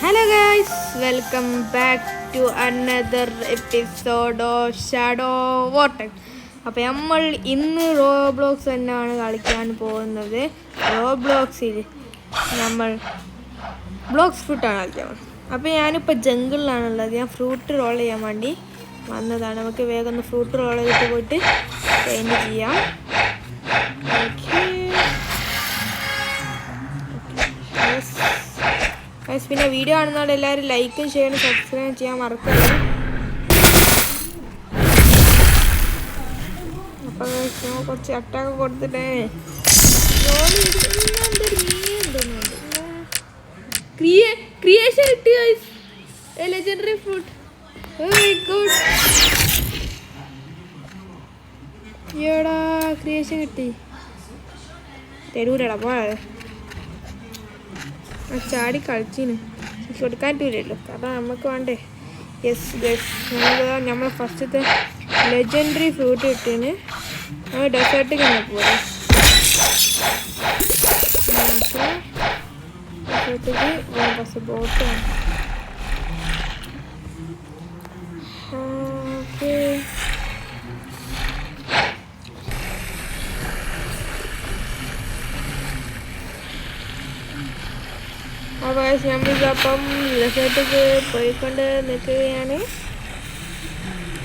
Hello guys, welcome back to another episode of Shadow Vortex. അപ്പോൾ നമ്മൾ ഇന്ന് Roblox തന്നെയാണ് കളിക്കാൻ പോകുന്നത്. റോബ്ലോക്സിൽ നമ്മൾ ബ്ലോക്സ് ഫ്രൂട്ടാണ് കളിക്കാൻ. അപ്പോൾ ഞാനിപ്പോൾ ജംഗിളിലാണുള്ളത്. ഞാൻ ഫ്രൂട്ട് റോൾ ചെയ്യാൻ വേണ്ടി വന്നതാണ്. നമുക്ക് വേഗം ഒന്ന് ഫ്രൂട്ട് റോൾ ചെയ്തിട്ട് പോയിട്ട് പെയിൻറ്റ് ചെയ്യാം. പിന്നെ വീഡിയോ കാണുന്നവർ എല്ലാവരും ലൈക്കും ഷെയറും സബ്സ്ക്രൈബ് ചെയ്യാൻ മറക്കരുത്. അപ്പോൾ കുറച്ച് അട്ടാക്ക് കൊടുത്തിട്ടേ ക്രിയേഷൻ കിട്ടി ലെജൻഡറി ഫ്രൂട്ട്. Very good. ഏടാ ക്രിയേഷൻ കിട്ടി. തരൂരടാ പോയാ ചാടി കളിച്ചിന് കൊടുക്കാൻ പറ്റൂലല്ലോ, കാരണം നമുക്ക് വേണ്ടേ. യെസ് ഗസ്, നമ്മൾ ഫസ്റ്റത്തെ ലെജൻഡറി ഫ്രൂട്ട് കിട്ടീന്. നമ്മൾ ഡെസേർട്ടിൽ തന്നെ പോലെ ഡെസേർട്ടിക്ക് ബോട്ട്. ഓക്കെ അപ്പോൾ നമ്മളിപ്പം ഡെസേർട്ടിക്ക് പോയിക്കൊണ്ട് നിൽക്കുകയാണ്.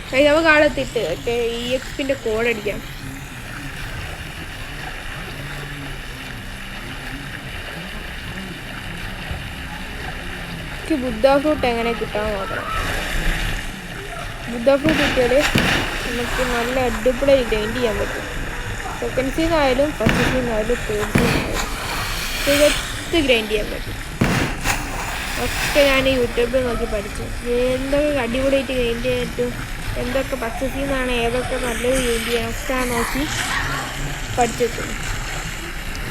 നമുക്ക് കാലത്തിട്ട് മറ്റേ EXPൻ്റെ കോഡ് അടിക്കാം. എനിക്ക് ബുദ്ധ ഫ്രൂട്ട് എങ്ങനെ കിട്ടാൻ നോക്കണം. ബുദ്ധ ഫ്രൂട്ട് കിട്ടിയാൽ നമുക്ക് നല്ല അടിപൊളി ഗ്രൈൻഡ് ചെയ്യാൻ പറ്റും. സെക്കൻഡ് സീനായാലും ഫസ്റ്റ് സീനായാലും തേർഡ് സീനായാലും തികച്ച് ഗ്രൈൻഡ് ചെയ്യാൻ പറ്റും. ഒക്കെ ഞാൻ യൂട്യൂബിൽ നോക്കി പഠിച്ചു. എന്തൊക്കെ അടിപൊളിയായിട്ട് ഗ്രൈൻഡ് ചെയ്യാൻ പറ്റും, എന്തൊക്കെ പച്ചസീന്നാണ്, ഏതൊക്കെ നല്ലത് ഗ്രൈൻഡ് ചെയ്യാൻ ഒക്കെ നോക്കി പഠിച്ചു വെക്കുന്നു.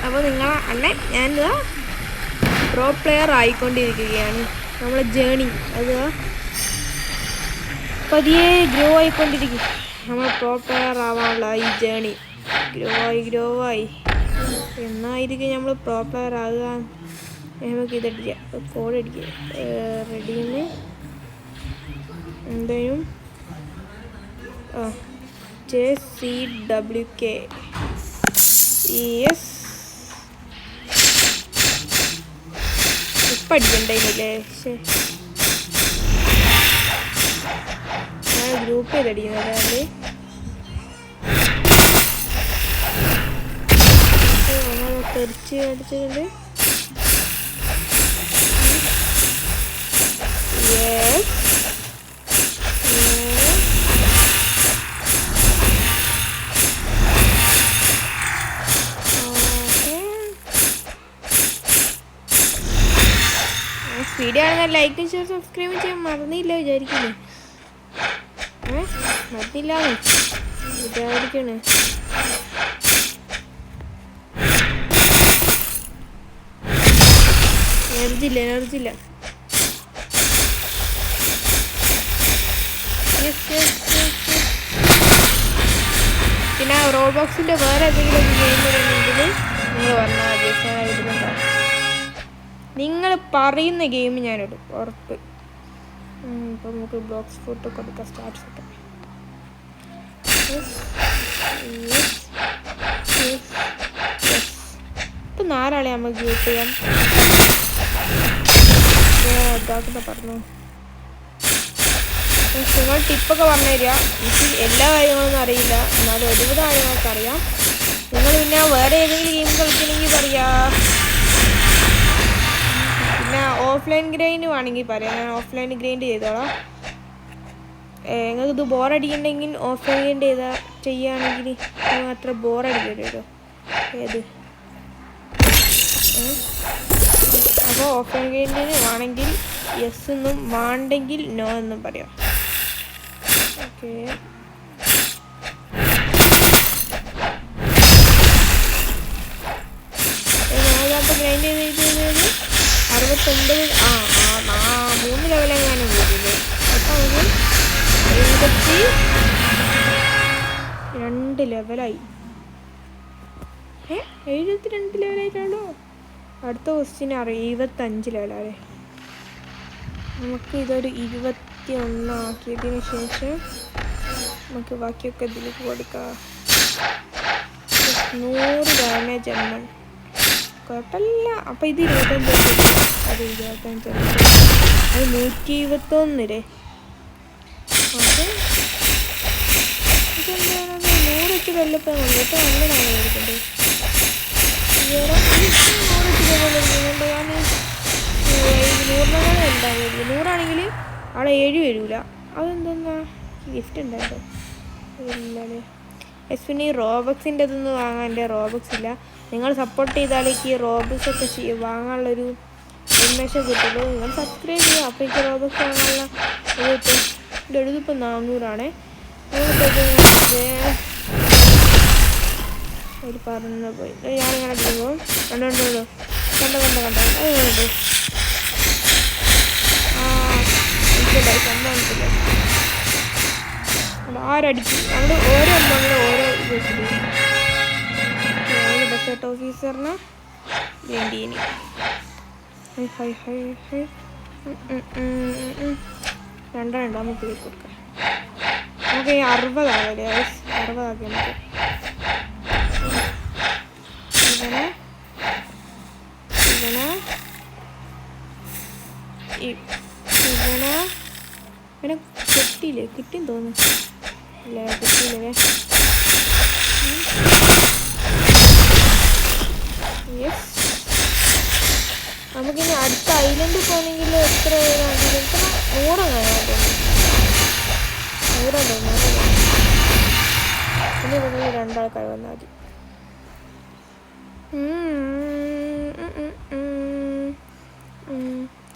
അപ്പോൾ നിങ്ങളെ അണ്ണൻ ഞാനിതാ പ്രോ പ്ലെയർ ആയിക്കൊണ്ടിരിക്കുകയാണ്. നമ്മളെ ജേണി അത് പതിയെ ഗ്രോ ആയിക്കൊണ്ടിരിക്കും. നമ്മൾ പ്രോ പ്ലെയർ ആവാനുള്ള ഈ ജേണി ഗ്രോ ആയി എന്നായിരിക്കും നമ്മൾ പ്രോ പ്ലെയർ ആകുക. നമുക്ക് ഇതടിക്കുക, കോഡ് അടിക്കുക. റെഡിന്ന് എന്തായാലും JCWK യെസ്. ഇപ്പം അടിക്കണ്ടേ? ഞാൻ ഗ്രൂപ്പ് ചെയ്തടിക്കുന്നത് അല്ലേ. തെറിച്ച് അടിച്ചിട്ടുണ്ട്. Yes. വീഡിയോ ആണെങ്കിൽ ലൈക്കും ഷെയർ സബ്സ്ക്രൈബ് ചെയ്യാൻ മറന്നില്ല വിചാരിക്കുന്നു. മറന്നില്ലാന്ന് വിചാരിക്കണേ. എനർജില്ല. പിന്നെ റോബോക്സിൻ്റെ വേറെ എന്തെങ്കിലും ഗെയിം വരുന്നുണ്ടെങ്കിൽ നിങ്ങൾ പറഞ്ഞാൽ മതി. ഞാൻ ഇടുന്നുണ്ടാവും. നിങ്ങൾ പറയുന്ന ഗെയിം ഞാനിടും ഉറപ്പ്. ഇപ്പം നമുക്ക് ബ്ലോക്സ് ഫോട്ടോ കൊടുക്കാം. Start photo. ഇപ്പം 4 ആളെ നമുക്ക് ഗ്രൂപ്പ് ചെയ്യാം. ഇതാക്കുന്ന പറഞ്ഞു. നിങ്ങൾ ടിപ്പൊക്കെ പറഞ്ഞു തരിക. എനിക്ക് എല്ലാ കാര്യങ്ങളൊന്നും അറിയില്ല, എന്നാലും ഒരുവിധ കാര്യങ്ങളൊക്കെ അറിയാം. നിങ്ങൾ പിന്നെ വേറെ ഏതെങ്കിലും ഗെയിം കളിക്കണമെങ്കിൽ പറയാ. പിന്നെ ഓഫ്ലൈൻ ഗ്രൈൻഡ് വേണമെങ്കിൽ പറയാം, ഞാൻ ഓഫ്ലൈൻ ഗ്രൈൻഡ് ചെയ്തോളാം. നിങ്ങൾക്കിത് ബോറടിക്കണ്ടെങ്കിൽ ഓഫ്ലൈൻ ഗ്രൈൻഡ് ചെയ്യുകയാണെങ്കിൽ അത്ര ബോറടിക്കരുത്. ഏത് അപ്പോൾ ഓഫ്ലൈൻ ഗ്രൈൻഡിന് വേണമെങ്കിൽ യെസ് എന്നും വേണ്ടെങ്കിൽ നോ എന്നും പറയാം. ഓക്കെ, ഞാനിപ്പോൾ ഗ്രൈൻഡ് ചെയ്ത് 69 3 ലെവലെങ്ങാനും പോയത്. അപ്പോൾ നമുക്ക് 72 ലെവലായി. 72 ലെവലായിട്ടാണോ? അടുത്ത ക്വസ്റ്റ്യൻ 25 ലെവലല്ലേ. നമുക്ക് ഇതൊരു 21 ആക്കിയതിന് ശേഷം നമുക്ക് ബാക്കിയൊക്കെ ഇതിലേക്ക് കൊടുക്കാം. 100 ഡാമേജ് എണ്ണ കുഴപ്പമില്ല. അപ്പം ഇത് 25, അത് 25, അത് 121. അത് ഇതെന്താണത് 100 വെച്ച് വെള്ളപ്പം കൊണ്ടിട്ട് നല്ലതാണ് എടുക്കുന്നത്. 100 വെച്ച് ഞാൻ 100 ഉണ്ടാവില്ല. 100 അവിടെ 7 വരില്ല. അതെന്തെന്നാ ഗിഫ്റ്റ് ഉണ്ടായിട്ടോ ഇല്ലല്ലേ. പിന്നെ ഈ റോബക്സിൻ്റെ അതൊന്നും വാങ്ങാൻ എൻ്റെ റോബക്സ് ഇല്ല. നിങ്ങൾ സപ്പോർട്ട് ചെയ്താലേക്ക് ഈ റോബക്സ് ഒക്കെ വാങ്ങാനുള്ളൊരു ഉന്മേഷം കിട്ടുള്ളൂ. നിങ്ങൾ സബ്സ്ക്രൈബ് ചെയ്യുക. അപ്പോൾ എനിക്ക് റോബക്സ് വാങ്ങാനുള്ള ഇത് കിട്ടും. ഇത് എഴുതിപ്പോൾ 400 ഒരു പറഞ്ഞു പോയി. ഞാനിങ്ങനെ ചെയ്യുമ്പോൾ കണ്ടോ കണ്ടോ സംഭവത്തില്ല. ആരടിക്കും നമ്മൾ ഓരോ അമ്മങ്ങൾ ഓരോ വെച്ചിട്ട് ഡെസേർട്ട് ഓഫീസറിന് വേണ്ടീനി. രണ്ടെണ്ണം നമുക്ക് കൊടുക്കാം. നമുക്ക് ഈ 60 ആകല്ലേ, 60 ആക്കി നമുക്ക് ഇവനെ കിട്ടിയില്ലേ? കിട്ടിയെന്ന് തോന്നുന്നു. ഇല്ല കിട്ടിയില്ലേ? യെസ്. നമുക്കിനി അടുത്ത ഐലൻഡിൽ പോകണമെങ്കിൽ എത്ര 100 തോന്നുന്നു. 100 പിന്നെ ഇവിടെ 2 ആൾക്കാർ വന്നാൽ മതി.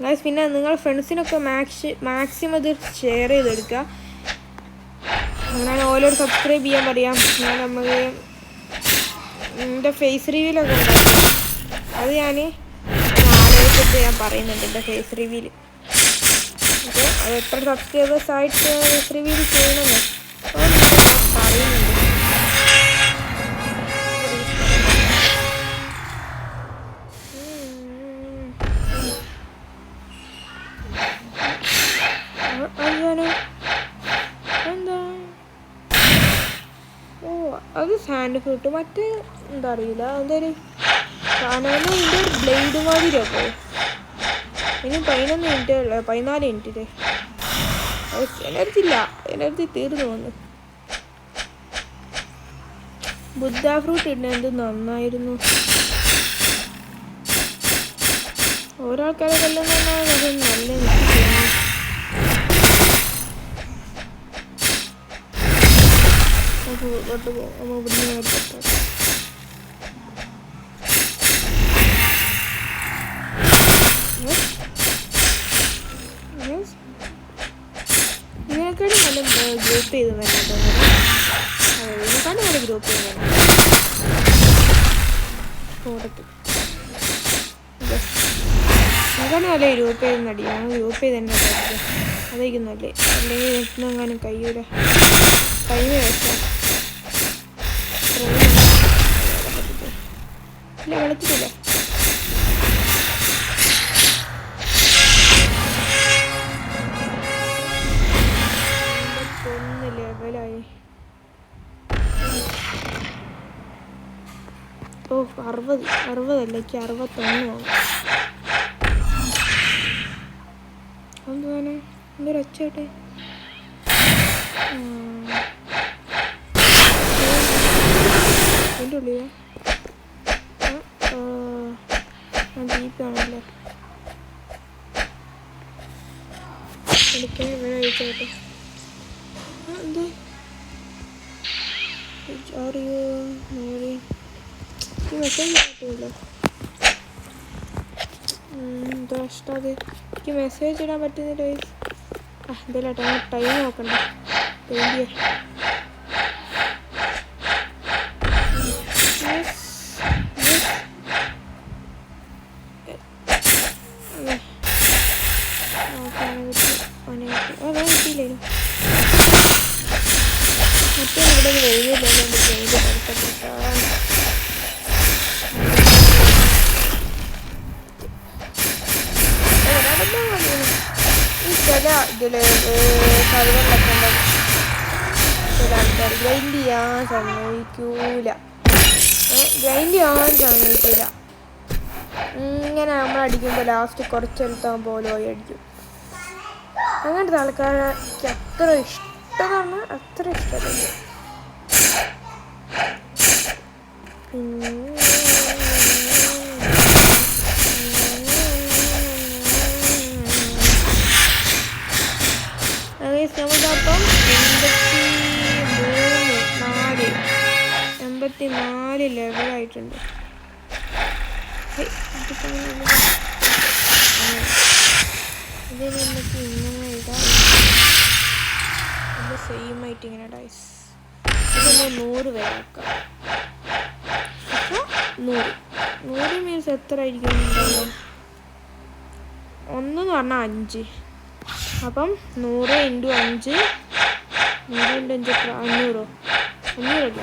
ഗൈസ്, പിന്നെ നിങ്ങൾ ഫ്രണ്ട്സിനൊക്കെ മാക്സിമം ഇത് ഷെയർ ചെയ്തെടുക്കുക. ഞാൻ ഓരോട് സബ്സ്ക്രൈബ് ചെയ്യാൻ പറയാം. ഞാൻ നമുക്ക് എൻ്റെ ഫേസ് റിവ്യൂലൊക്കെ ഉണ്ടാകും. അത് ഞാൻ ആലോചിച്ചിട്ട് ഞാൻ പറയുന്നുണ്ട് എൻ്റെ ഫേസ് റിവ്യൂൽ. അപ്പോൾ അത് എത്ര സബ്സ്ക്രൈബേഴ്സായിട്ട് ഫേസ് റിവ്യൂൽ ചെയ്യണമെന്ന് പറയുന്നുണ്ട്. അത് സാൻഡ് ഫ്രൂട്ട് മറ്റേ എന്താ അറിയില്ല, എന്തൊരു സാധനം. ഇതിൻ്റെ ഒരു ബ്ലേഡ് മാതിരിയൊക്കെ. ഇനി 11 മിനിറ്റ് 14 മിനിറ്റ്. എനർജി തീർന്നു വന്നു. ബുദ്ധ ഫ്രൂട്ട് ഇടുന്ന എന്ത് നന്നായിരുന്നു. ഓരോ ആൾക്കാരെ കൊല്ലുന്ന നല്ല ഇതിനെക്കാളും നല്ല ഗ്രൂപ്പ് ചെയ്ത് തന്നെ തോന്നുന്നു. ഇതിനെക്കാളും നല്ല ഗ്രൂപ്പ് ചെയ്ത് തന്നെ ഇതിനെക്കാളും നല്ല ഗ്രൂപ്പ് ചെയ്ത് നടിയാണ്. ഗ്രൂപ്പ് ചെയ്ത് തന്നെ അതായിരിക്കും നല്ലേ. അല്ലെങ്കിൽ എങ്ങാനും കഴിയൂല. ടൈം വെച്ചാൽ ഇല്ല, വെളുത്തിട്ടില്ല. ലെവലായി. ഓ 60 അല്ല, എനിക്ക് 61 ആവും. എന്തുവാണ് എന്തൊരു ഒച്ചയാട്ടെ. എൻ്റെ ഉള്ളിൽ ഡീപ്പാണല്ലേ. എനിക്ക് ഇവിടെ അയച്ചോട്ടെ. എന്ത് അറിയോ മോറി ഈ മെസ്സേജ് കിട്ടില്ല. എന്താ ഇഷ്ടം അത്. എനിക്ക് മെസ്സേജ് ഇടാൻ പറ്റുന്നില്ല. എന്തായാലും ടൈം നോക്കണ്ട. പേടിയ കിട്ടിയില്ലേ. മറ്റേ ഇവിടെ വരുന്നില്ല. പെയിന്റ് പഠിത്തപ്പെട്ടാൽ ചില ഇതിൽ സർവറിലൊക്കെ ഉണ്ടാവും ചില ആൾക്കാർ ഗ്രൈൻഡ് ചെയ്യാൻ സമ്മതിക്കൂല. ഇങ്ങനെ നമ്മൾ അടിക്കുമ്പോൾ ലാസ്റ്റ് കുറച്ചെടുത്താൽ പോലും പോയി അടിക്കും. അങ്ങനത്തെ ആൾക്കാരെ എനിക്ക് അത്ര ഇഷ്ടമാണ്, അത്ര ഇഷ്ടമല്ല. നമ്മളിതപ്പം 84 ലെവലായിട്ടുണ്ട്. ഇത് നമുക്ക് ഇങ്ങനെ ഇടാം. ഇത് സെയിം ആയിട്ട് ഇങ്ങനെ ഡൈസ് ഇതൊന്ന് 100 വരെ ആക്കാം. അപ്പോൾ 100 മീൻസ് എത്ര ആയിരിക്കും ഉണ്ടാവുക? 1 എന്ന് പറഞ്ഞാൽ 5. അപ്പം 100 × 5 100 × 5 എത്ര? 500. 500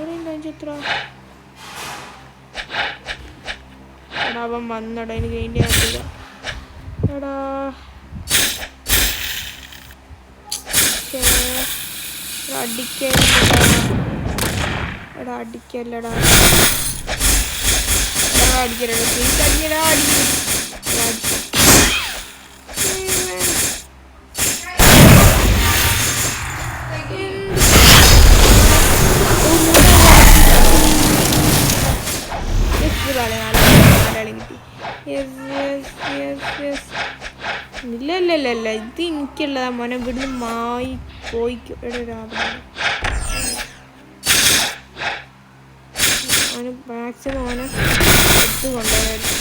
× 5 എത്ര? എടാ അവൻ വന്നടാ, എനിക്ക് വേണ്ടി ആക്കില്ല. എടാ അടിക്കല്ലടാ പ്ലീസ് അടിക്കടാ. ഇല്ല ഇത് എനിക്കുള്ളതാ മോനെ. ഇവിടുന്ന് മായി പോയിക്കും. അവന് മാക്സിമം അവനെ എടുത്ത് കൊണ്ടുപോയായിരുന്നു.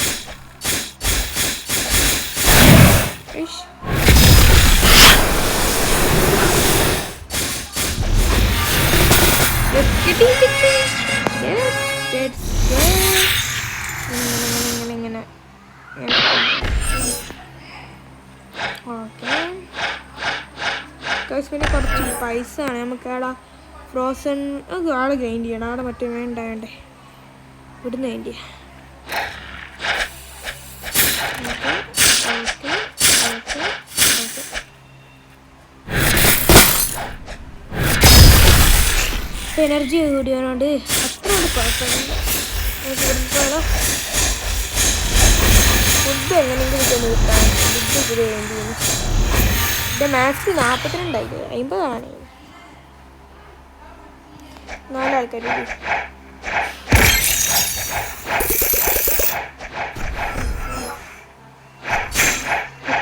ഇങ്ങനെ ഓക്കെ. പിന്നെ കുറച്ച് പൈസ ആണ് നമുക്ക്. ആടെ ഫ്രോസൺ ആടെ ഗ്രൈൻഡ് ചെയ്യണം. ആടെ മറ്റേ വേണ്ടേ ഇവിടുന്ന് ഗ്രൈൻഡ് ചെയ്യാം. എനർജി കൂടിയതുകൊണ്ട് അത്ര കുഴപ്പമില്ല. ഫുഡ് എങ്ങനെയെങ്കിലും ഇതൊന്ന് കിട്ടാൻ ഫുഡ് ഇത് വേണ്ടി വന്നു. എൻ്റെ മാക്സ് 42 ആയിട്ട് 50 ആണ്. 4 ആൾക്കാർ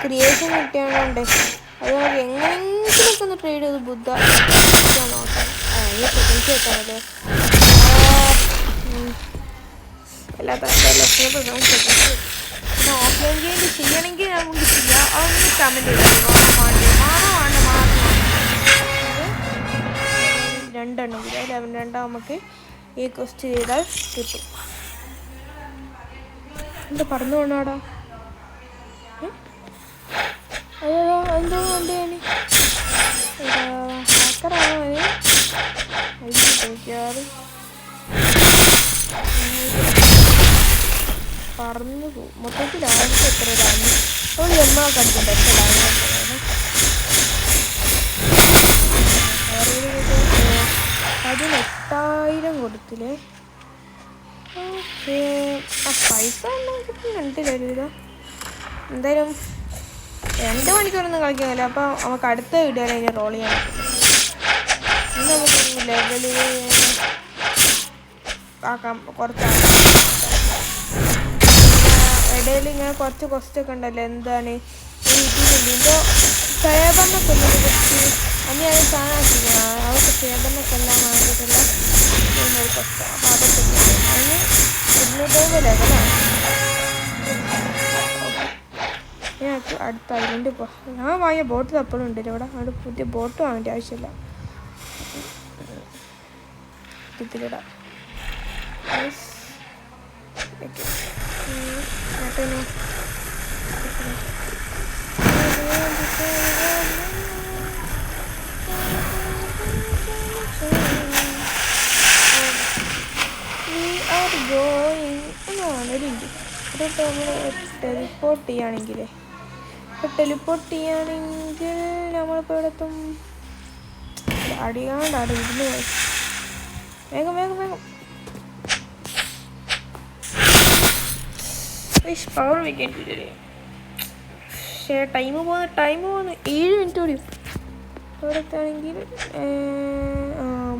ക്രിയേഷൻ കിട്ടിയാണോണ്ടേ അത് നമുക്ക് എങ്ങനെയെങ്കിലൊക്കെ ഒന്ന് ട്രേഡ് ചെയ്ത് ബുദ്ധ നോക്കാം. സെക്കൻഡ്സ് വെക്കാനത് എല്ലാ സെക്കൻഡ്സ്. പിന്നെ ഓഫ്ലൈൻ ഗെയിം ചെയ്യണമെങ്കിൽ നമുക്ക് ചെയ്യാം. അതൊന്ന് കമൻറ്റ് ചെയ്താൽ 2 എണ്ണം കൂടി 11 നമുക്ക് ഈ ക്വസ്റ്റ് ചെയ്താൽ കിട്ടും. എന്താ പറഞ്ഞു കൊണ്ടാടാ? അയ്യോ എന്തോ ഉണ്ട് ഞാൻ ഹാക്കറാണോ? ചോദിക്കാറ് പറന്നു പോകും. മൊത്തത്തിൽ ആദ്യത്തെ എത്ര ഡാമേജ് ഒരു എമ്മ കണ്ടിട്ടുണ്ട്. എത്ര ഡാമേജ് 18,000 കൊടുത്തില്ലേ? ഓക്കെ. പൈസ കിട്ടി തരൂല. എന്തായാലും 2 മണിക്കൂറൊന്നും കളിക്കാനില്ല. അപ്പോൾ നമുക്ക് അടുത്ത വീഡിയോയിൽ അതിനെ റോൾ ചെയ്യാൻ പറ്റും. ഇന്ന് നമുക്ക് ലെവല് ആക്കാം. ഇടയിൽ ഇങ്ങനെ കുറച്ച് ക്വസ്റ്റൊക്കെ ഉണ്ടല്ലോ. എന്താണ് ഇതിൻ്റെ സേബറിനൊക്കെ ഉള്ളത് കുറച്ച് അന്ന് ഞാൻ സാധനമാക്കില്ല. അതൊക്കെ സേബറിനൊക്കെ എല്ലാം വാങ്ങിയിട്ടുള്ള ഒരു ക്വസ്റ്റ്. അപ്പോൾ അതൊക്കെ അതിന് 250 ലെവലാണ്. ഞങ്ങൾക്ക് അടുത്ത ഐലൻഡ് പോവാം. ഞാൻ വാങ്ങിയ ബോട്ട് എപ്പോഴും ഉണ്ടല്ലോ ഇവിടെ. അവിടെ പുതിയ ബോട്ട് വാങ്ങേണ്ട ആവശ്യമില്ല. ഇതിലിടാം. റിപ്പോർട്ട് ചെയ്യുകയാണെങ്കിൽ ടെലിപ്പോർട്ട് ചെയ്യുകയാണെങ്കിൽ നമ്മളിപ്പോൾ ഇവിടെ എത്തും. അടിയാണ്ടാണ് ഇരുന്ന് പോയി. വേഗം വേഗം വേഗം. പവർ വെക്കേണ്ടില്ലേ? പക്ഷേ ടൈം പോകുന്നു 7 മിനിറ്റ് കൂടി. ഇവിടത്താണെങ്കിൽ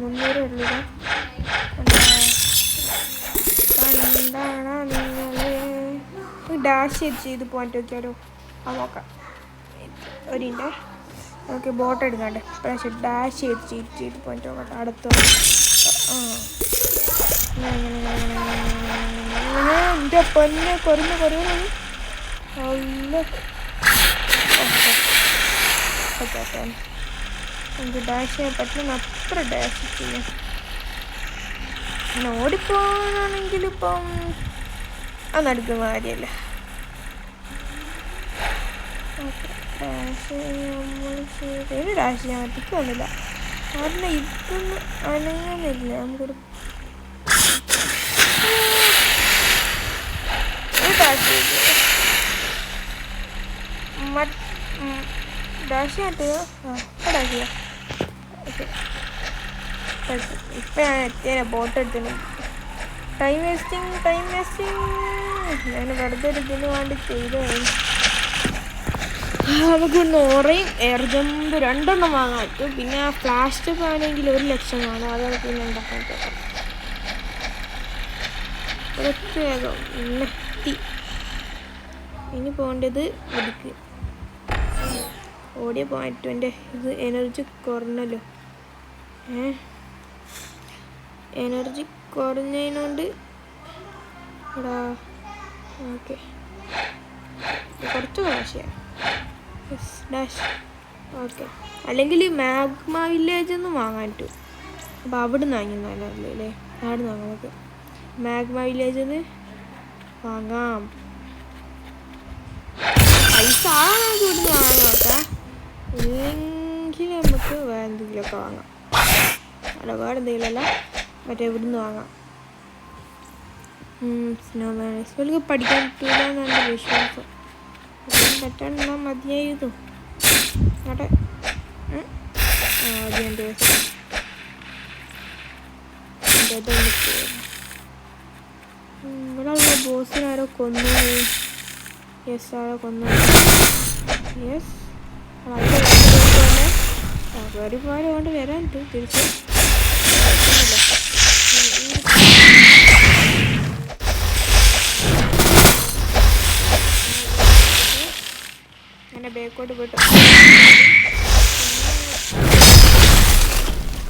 300 ഉള്ളൂ. എന്താണ് നിങ്ങൾ ഡാഷ് ചെയ്ത് പോയിട്ട് നോക്കിയാലോ? ആ നോക്കാം. ഒരിൻ്റെ ഓക്കെ ബോട്ട് എടുക്കാണ്ട് പക്ഷേ ഡാഷ് ചെയ്ത് പോയിട്ട് നോക്കട്ടെ. അടുത്ത എൻ്റെ പൊന്നെ കുറയുന്നു. നല്ല എനിക്ക് ഡാഷ് ചെയ്യാൻ പറ്റുന്ന അത്ര ഡാഷ് ചെയ്യാം. പിന്നെ ഓടിപ്പോകാനാണെങ്കിൽ ഇപ്പം അത് നടക്കുന്ന കാര്യമല്ല. ഡാഷ് നമ്മൾ ഡാഷ് ചെയ്യാൻ പറ്റിക്കൊന്നുമില്ല. കാരണം ഇതൊന്നും അനങ്ങുന്നില്ല. നമുക്കൊരു ഡാഷ് ചെയ്ത് ഡാഷ് ചെയ്യാൻ ഡാഷ് ചെയ്യാം. ഓക്കെ ഇപ്പം ഞാൻ എത്തിയ ബോട്ട് എടുത്തിന്. ടൈം വേസ്റ്റിങ് ഞാൻ വെറുതെ ഒരു ഇതിന് വേണ്ടി ചെയ്തു. നമുക്ക് നോറയും എയർ ജമ്പ് 2 വാങ്ങാൻ പറ്റും. പിന്നെ ഫ്ലാഷ് ടൈപ്പ് ആണെങ്കിൽ 1 ലക്ഷം കാണും. അത് നമുക്ക് പിന്നെ ഉണ്ടാക്കാൻ പറ്റും. വേഗം എത്തി. ഇനി പോകേണ്ടത് ഇടുക്ക് ഓടിയ പോയിട്ട് എൻ്റെ ഇത് എനർജി കുറഞ്ഞല്ലോ. എനർജി കുറഞ്ഞതിനോണ്ട് എടാ ഓക്കെ കുറച്ച് കാശിയാണ് ഡാഷ്. ഓക്കെ അല്ലെങ്കിൽ മാഗ്മ വില്ലേജ് ഒന്നും വാങ്ങാൻ പറ്റും. അപ്പോൾ അവിടെ നിന്ന് വാങ്ങിയെന്നല്ലേ അല്ലേ? അവിടെ നിന്ന് വാങ്ങാം. നമുക്ക് മാഗ്മ വില്ലേജിൽ നിന്ന് വാങ്ങാം. പൈസ നമുക്ക് ഇവിടെ നിന്ന് വാങ്ങാൻ നോക്കാം. ഇല്ലെങ്കിൽ നമുക്ക് വേറെ എന്തെങ്കിലുമൊക്കെ വാങ്ങാം. അല്ല വേറെ എന്തെങ്കിലുമല്ല, മറ്റേ ഇവിടെ നിന്ന് വാങ്ങാം. സ്നോമാൻ സ്കൂളിൽ പഠിക്കാൻ പറ്റില്ല എന്നാണ് എൻ്റെ വിശ്വാസം. അതും പറ്റാണ്ടാ മതിയായിരുന്നു. അവിടെ ആദ്യം ദിവസം ഇവിടെയുള്ള ബോസിനാരോ കൊന്നു. യെസ് ആരോ കൊന്നു. യെസ് ഒരുപാട് കൊണ്ട് വരാനുണ്ട് തിരിച്ച്. അങ്ങനെ ബേക്കോട്ട് പോയിട്ട്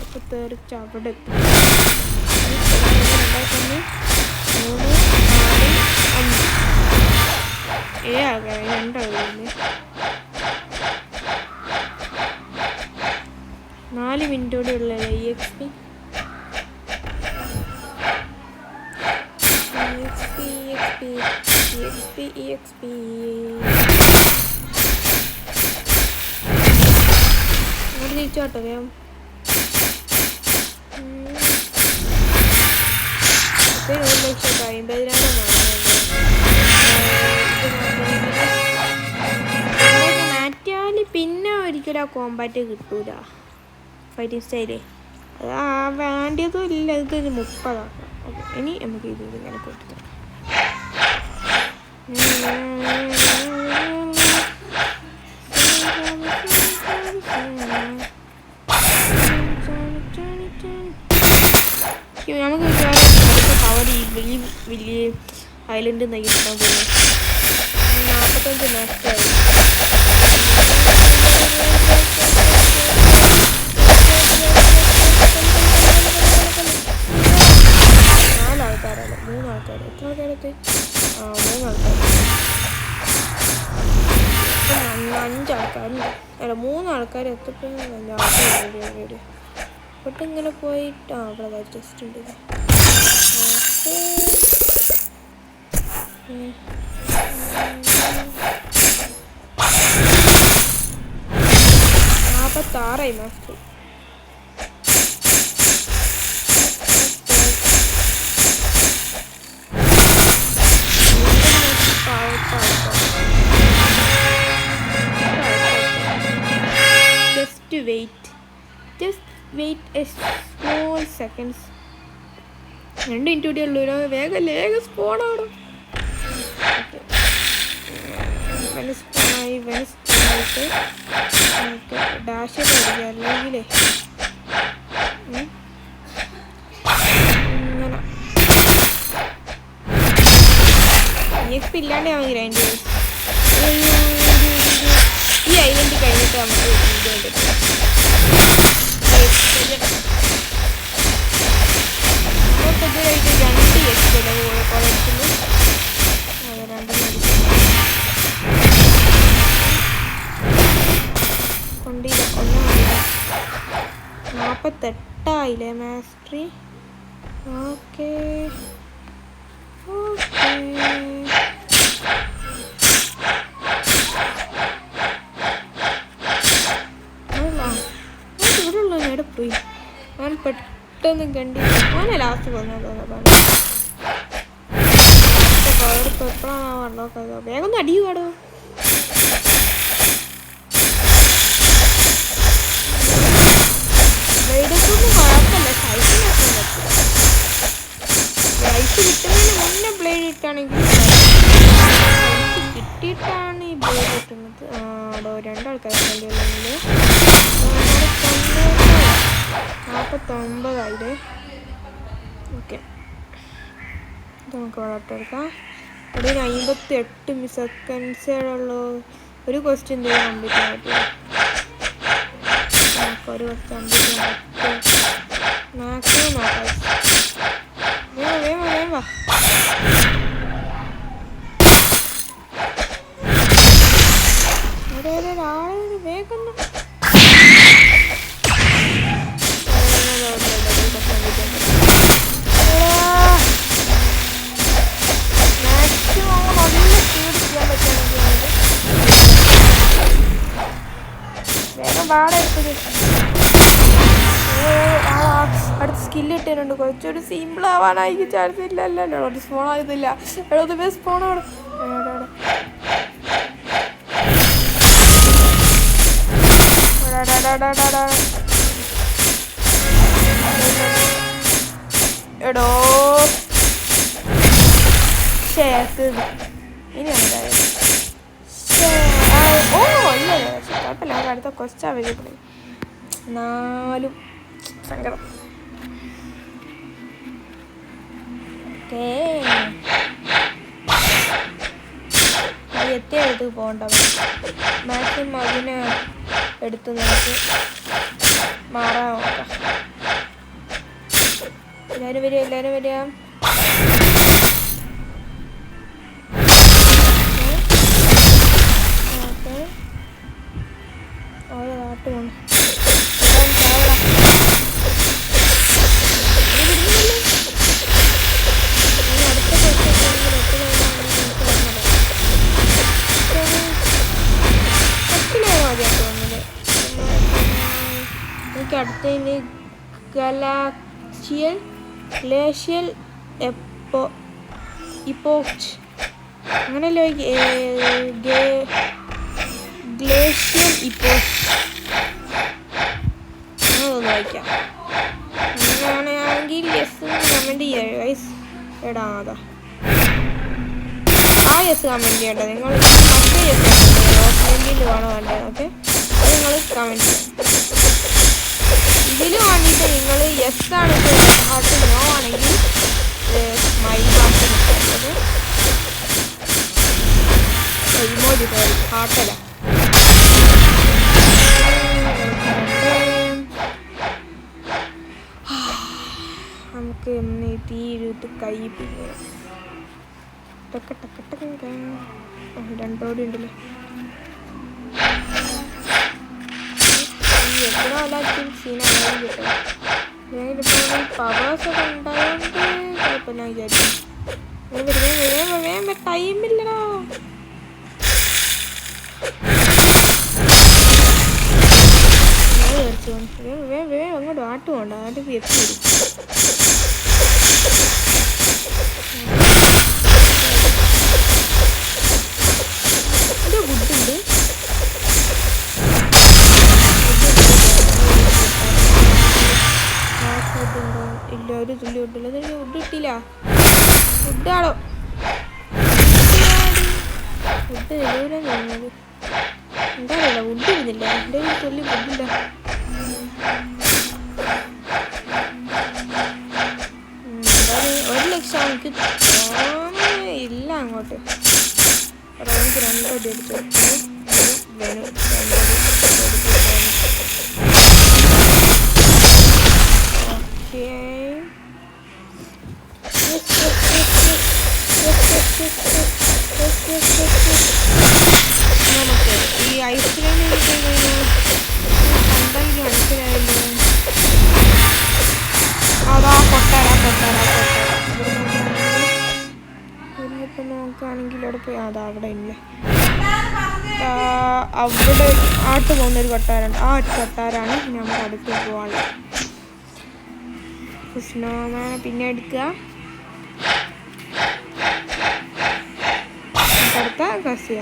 അപ്പോൾ തെറിച്ച് അവിടെ എത്തും. 2 3 4 5 ആൾക്കാർ 2 ആളുകളില്ലേ. 4 മിനിറ്റ് കൂടെ ഉള്ളല്ലേ EXP. അങ്ങോട്ട് തിരിച്ചോട്ടോ വേഗം. ഇപ്പോൾ 1,50,000 മാറ്റിയാൽ പിന്നെ ഒരിക്കലും ആ കോമ്പാറ്റ് കിട്ടൂല. ഫൈറ്റിംഗ് സ്റ്റൈലേ അത് വേണ്ടിയതും ഇല്ല. ഇത് 30 ആക്കാം. ഓക്കെ ഇനി നമുക്ക് ഇങ്ങനെ കൊടുത്തു. നമുക്ക് പവർ വലിയ ഐലൻഡ് നയിക്കാൻ പോകുന്നു. 45 നഷ്ടമായി. ആൾക്കാരല്ല 3 ആൾക്കാർ. എത്ര ആൾക്കാരെത്തി? 3 ആൾക്കാർ. 5 ആൾക്കാരുണ്ട്. അല്ല 3 ആൾക്കാർ എത്തപ്പോൾ ആൾക്കാർ പെട്ട് ഇങ്ങനെ പോയിട്ട് അവിടെ ജസ്റ്റ് ഉണ്ട്. ായി master just wait a small seconds. 2 minute കൂടി ഉള്ളൂ. വേഗം സ്പോണാണ്. ഇവന് സ്പോണായിട്ട് നമുക്ക് ഡാഷ് ചെയ്ത് അല്ലെങ്കിലേ ഇങ്ങനെ EXP ഇല്ലാണ്ട് ഞാൻ ഗ്രൈൻഡ് ചെയ്യും. ഈ ഐലൻഡ് കഴിഞ്ഞിട്ട് നമുക്ക് ഇത് കിട്ടും. നമുക്ക് ഇതുവരായിട്ട് 2 EXP കൊടുക്കുന്നു. അത് 2 കൊണ്ടില്ല 48 മാസ്റ്ററി. ഓക്കെ ഇവിടെയുള്ള എവിടെ പോയി? ഞാൻ പെട്ടെന്ന് കണ്ടില്ല. ഞാനേ ലാസ്റ്റ് പോകുന്നത് എപ്പോഴാണോ വേഗം ഒന്ന് അടിയുവാടോ. ബ്ലേഡൊന്നും കുഴപ്പമില്ല. റൈസ് കിട്ടുന്നതിന് മുന്നേ ബ്ലേഡ് ഇട്ടാണെങ്കിൽ കിട്ടിയിട്ടാണ് ഈ ബ്ലേഡ് കിട്ടുന്നത്. ആടോ 2 ആൾക്കാരുണ്ടെങ്കിൽ 49 ഓക്കെ. ഇത് നമുക്ക് വളർത്തി എടുക്കാം. ഇവിടെ 58 സെക്കൻഡ്സുള്ളൂ. ഒരു ക്വസ്റ്റ്യൻ എന്തെങ്കിലും കംപ്ലീറ്റ് ചെയ്യാൻ പറ്റുമോ? ഒരു ക്വസ്റ്റ്യൻ കംപ്ലീറ്റ് ചെയ്യാൻ പറ്റും. മാക്സിമം നോക്കാം. വേഗം വാ. വേഗം പാടെടുത്തത്. അടുത്ത സ്കില്ല് ഇട്ടിട്ടുണ്ട്. കുറച്ചൊരു സിമ്പിൾ ആവാനായി ചാൻസ് ഇല്ലല്ലോ. ഒരു സ്പോൺ ആകുന്നില്ല. എവിടെ സ്പോണാണ്. എടോ ഇനി എന്തായാലും ഇല്ല കുഴപ്പമില്ല. നമുക്ക് അടുത്ത ക്വസ്റ്റ്യൻ അവൈലബിൾ. 4 സങ്കടം. ഓക്കേ എത്തിയ എടുത്ത് പോകണ്ട. മാക്സിമം അതിനെ എടുത്ത് നമുക്ക് മാറാൻ നോക്കാം. എല്ലാവരും വരിക. നാട്ട് പോകണം. അടുത്ത അടുത്തതിന് ഗ്ലേഷ്യൽ ഇപ്പോക്സ് അങ്ങനെയല്ലോ. ഗ്ലേഷ്യൽ ഇപ്പോക്സ് അങ്ങനെയൊന്ന് വായിക്കാം. അങ്ങനെയാണെങ്കിൽ യെസ് കമൻറ്റ് ചെയ്യാം ഗൈസ്. എടാ അതാ ആ യെസ് കമൻറ്റ് ചെയ്യണ്ട. നിങ്ങൾ മറ്റേ യെസ് ഓപ്ഷനിൽ വേണോ വേണ്ടത്? ഓക്കെ അത് നിങ്ങൾ കമൻറ്റ് ചെയ്യാം. ഇതിൽ വേണ്ടിയിട്ട് നിങ്ങൾ യെസ് ആണെങ്കിൽ ഹാർട്ട്, നോ ആണെങ്കിൽ സ്മൈൽ ഹാർട്ട് കിട്ടുന്നത്. ഇമോജി ഹാർട്ടല്ല. നമുക്ക് ഒന്ന് തീരുത്ത് കൈ പിടിക്കണം. 2 റോഡ് ഉണ്ടല്ലോ. എത്ര എല്ലാവർക്കും സീനാണെങ്കിലും കിട്ടും. ഞാനിപ്പോൾ പവേഴ്സൊക്കെ ഉണ്ടായതുകൊണ്ട് കുഴപ്പമില്ല വിചാരിച്ചു. വേഗം ടൈമില്ലടാ. വേഗം അങ്ങോട്ട് ആട്ട് പോകണ്ട. ആട്ട് എത്തി വരും. ഫുഡുണ്ട്. തുള്ളി വിട്ടില്ല. ഫുഡ് കിട്ടിയില്ല. ഫുഡാണോ ഫുഡ് തരൂലെന്ന് തോന്നുന്നത്. എന്താ അറിയില്ല, ഫുഡ് ഇരുന്നില്ല. എൻ്റെ ഒരു തുള്ളി ഫുഡില്ല. എന്തായാലും 1 ലക്ഷം എനിക്ക് ഇല്ല. അങ്ങോട്ട് റൗണ്ട് 2 അടി അടിച്ചു വേണം. നമുക്ക് ഈ ഐസ്ക്രീം കണ്ടെങ്കിൽ മനസ്സിലായല്ലോ. അതാ കൊട്ടാര ഇപ്പം നോക്കുകയാണെങ്കിൽ അവിടെ പോയി അതാ അവിടെ ഇല്ല. അവിടെ ആട്ട് പോകുന്നൊരു കൊട്ടാരമുണ്ട്. ആ കൊട്ടാരാണ് നമുക്ക് അടുത്ത് പോകാനുള്ളത്. സ്നോമാനെ പിന്നെ എടുക്കുക. അടുത്ത കസിയ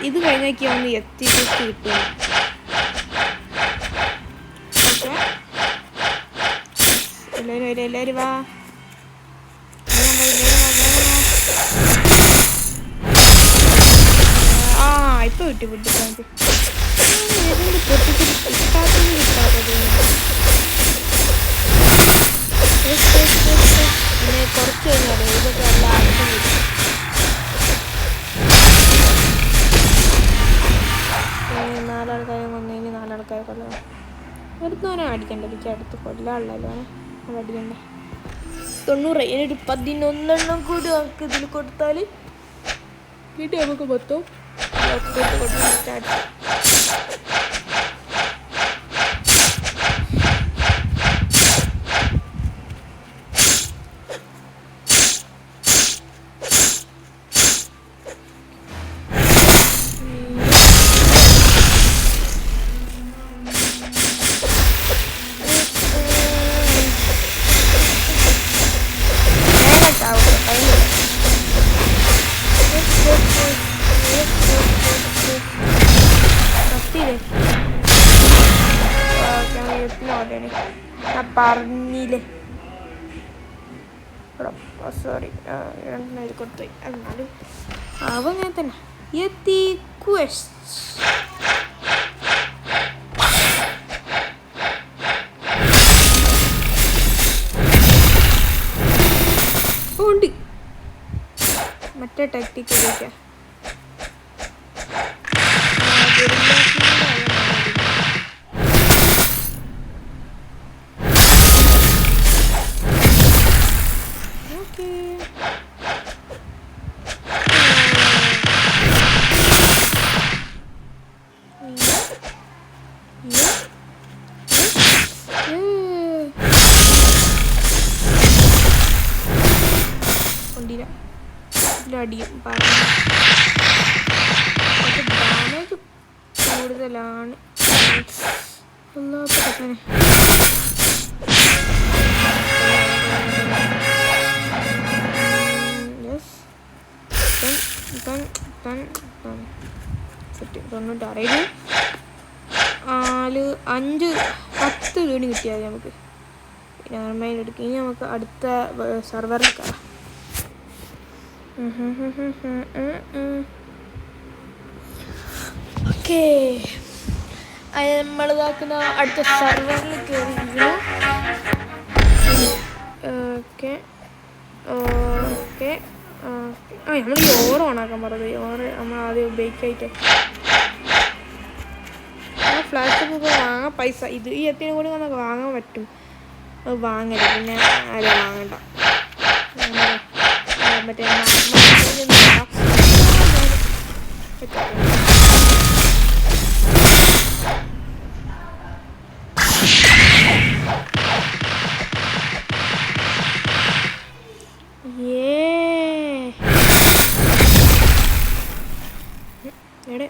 ഇത് കഴിഞ്ഞേക്ക് ഒന്ന് എത്തി കിട്ടുക. ഓക്കെ, എല്ലാവരും വാ. ആ ഇപ്പൊ കിട്ടി ഫുഡ്. ഏതെങ്കിലും പൊട്ടിച്ച് കിട്ടാത്തത് പിന്നെ കുറച്ച് കഴിഞ്ഞാൽ ഇതൊക്കെ നല്ല ആവശ്യം കിട്ടും. നാലാൾക്കാരെ കൊന്നതിന് 4 ആൾക്കാരെ കൊല്ലണം. വെറുതെ അടിക്കണ്ട. എനിക്ക് അടുത്ത് കൊല്ലാനുള്ളല്ലോ അത് അടിക്കണ്ട. 90 അതിനൊരു 11 കൂടി നമുക്ക് ഇതിൽ കൊടുത്താൽ വീട്ടിൽ നമുക്ക് മൊത്തം സ്റ്റാർട്ട്. പറഞ്ഞില്ലേ സോറി കൊടുത്തു. എന്നാലും അവ അങ്ങനെ തന്നെ എത്തി ഉണ്ട്. മറ്റേ ടാക്ടിക് ഉപയോഗിക്കാം. അടിയും ഡാമേജ് കൂടുതലാണ്. സെറ്റ് 96 5 10 വീട് കിട്ടിയാൽ നമുക്ക് നോർമൽ എടുക്കും. ഇനി നമുക്ക് അടുത്ത സെർവറിൽ കയറാം. ഓക്കേ, നമ്മൾ ഇതാക്കുന്ന അടുത്ത സെർവറിൽ കയറിയിരിക്കുന്നു. Okay okay okay. നമ്മൾ ഈ ഓറ് ഓണാക്കാൻ പറഞ്ഞത്. ഓറ് നമ്മൾ ആദ്യം ഉപയോഗിക്കായിട്ട് ഫ്ലാഷ് ഒക്കെ വാങ്ങാൻ പൈസ ഇത് ഈ എത്തിന് കൂടി വന്നൊക്കെ വാങ്ങാൻ പറ്റും. അത് വാങ്ങരുത്. പിന്നെ ആരും വാങ്ങണ്ട. മറ്റേ എവിടെ